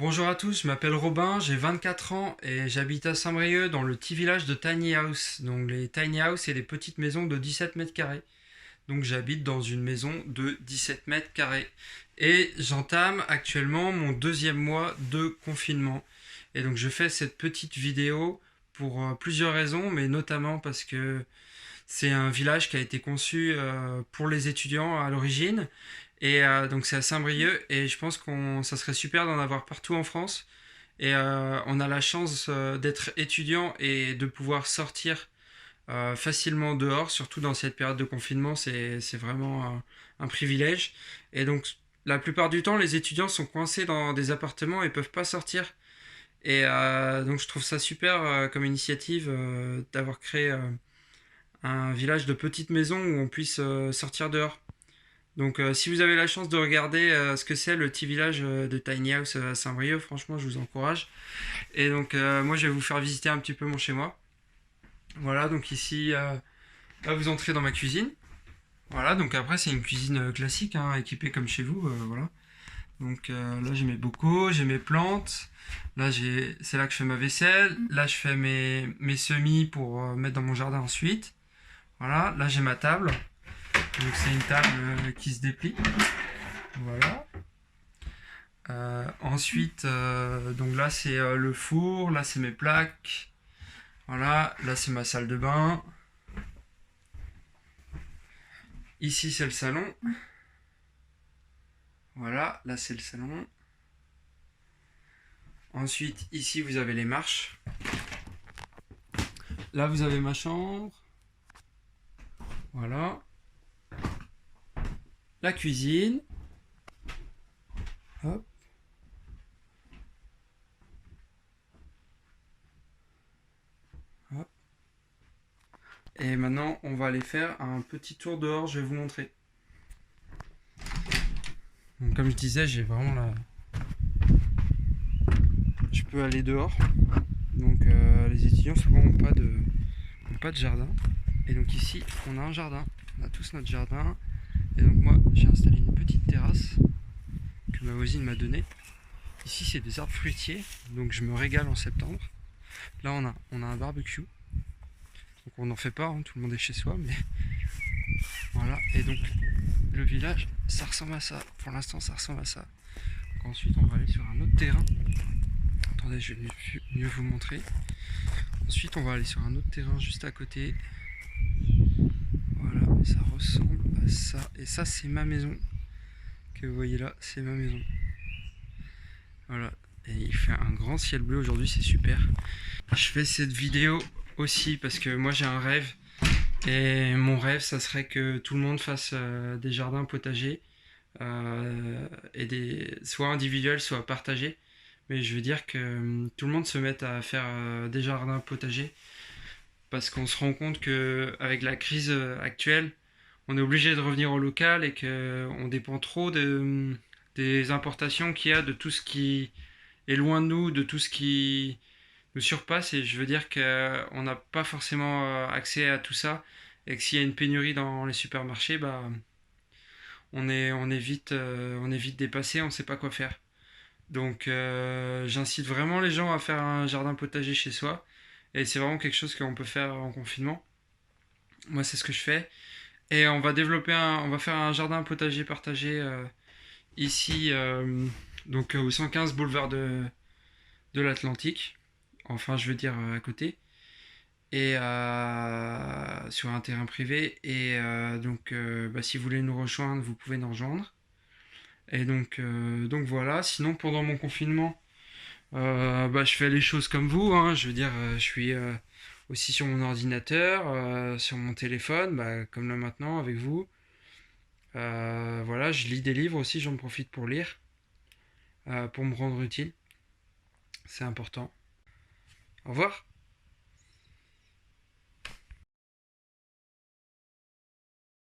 Bonjour à tous, je m'appelle Robin, j'ai 24 ans et j'habite à Saint-Brieuc dans le petit village de Tiny House. Donc les Tiny House, c'est des petites maisons de 17 mètres carrés. Donc j'habite dans une maison de 17 mètres carrés. Et j'entame actuellement mon deuxième mois de confinement. Et donc je fais cette petite vidéo pour plusieurs raisons, mais notamment parce que c'est un village qui a été conçu pour les étudiants à l'origine. Et donc c'est à Saint-Brieuc et je pense qu'on ça serait super d'en avoir partout en France. Et on a la chance d'être étudiant et de pouvoir sortir facilement dehors, surtout dans cette période de confinement, c'est vraiment un privilège. Et donc la plupart du temps, les étudiants sont coincés dans des appartements et peuvent pas sortir. Et donc je trouve ça super comme initiative d'avoir créé un village de petites maisons où on puisse sortir dehors. Donc si vous avez la chance de regarder ce que c'est le petit village de Tiny House à Saint-Brieuc, franchement je vous encourage. Et donc moi je vais vous faire visiter un petit peu mon chez moi. Voilà, donc ici, là vous entrez dans ma cuisine. Voilà, donc après c'est une cuisine classique, hein, équipée comme chez vous, voilà. Donc là j'ai mes bocaux, j'ai mes plantes. Là c'est là que je fais ma vaisselle. Là je fais mes semis pour mettre dans mon jardin ensuite. Voilà, là j'ai ma table. Donc c'est une table qui se déplie. Voilà. Ensuite, donc là c'est le four, là c'est mes plaques. Voilà, là c'est ma salle de bain. Ici c'est le salon. Voilà, là c'est le salon. Ensuite, ici vous avez les marches. Là vous avez ma chambre. Voilà. La cuisine. Hop. Hop. Et maintenant, on va aller faire un petit tour dehors, je vais vous montrer. Donc, comme je disais, j'ai vraiment la... Je peux aller dehors. Donc les étudiants souvent n'ont pas de jardin. Et donc ici, on a un jardin. On a tous notre jardin. Et donc moi, j'ai installé une petite terrasse que ma voisine m'a donnée. Ici, c'est des arbres fruitiers. Donc je me régale en septembre. Là, on a un barbecue. Donc on n'en fait pas, hein, tout le monde est chez soi. Mais voilà. Et donc le village, ça ressemble à ça. Pour l'instant, ça ressemble à ça. Donc ensuite, on va aller sur un autre terrain. Attendez, je vais mieux vous montrer. Ensuite, on va aller sur un autre terrain juste à côté. Voilà, ça ressemble à ça. Et ça, c'est ma maison. Que vous voyez là, c'est ma maison. Voilà. Et il fait un grand ciel bleu aujourd'hui, c'est super. Je fais cette vidéo aussi parce que moi j'ai un rêve. Et mon rêve, ça serait que tout le monde fasse des jardins potagers. Soit individuels, soit partagés. Mais je veux dire que tout le monde se mette à faire des jardins potagers parce qu'on se rend compte que avec la crise actuelle, on est obligé de revenir au local et qu'on dépend trop des importations qu'il y a, de tout ce qui est loin de nous, de tout ce qui nous surpasse. Et je veux dire qu'on n'a pas forcément accès à tout ça et que s'il y a une pénurie dans les supermarchés, bah, on est vite dépassé, on ne sait pas quoi faire. Donc j'incite vraiment les gens à faire un jardin potager chez soi. Et c'est vraiment quelque chose qu'on peut faire en confinement. Moi, c'est ce que je fais. Et on va faire un jardin potager partagé ici, donc au 115 boulevard de l'Atlantique. Enfin, je veux dire à côté. Et sur un terrain privé. Et donc, bah, si vous voulez nous rejoindre, vous pouvez nous rejoindre. Et donc voilà. Sinon, pendant mon confinement, bah, je fais les choses comme vous, hein. Je veux dire, je suis aussi sur mon ordinateur, sur mon téléphone, bah, comme là maintenant avec vous. Voilà, je lis des livres aussi, j'en profite pour lire, pour me rendre utile. C'est important. Au revoir.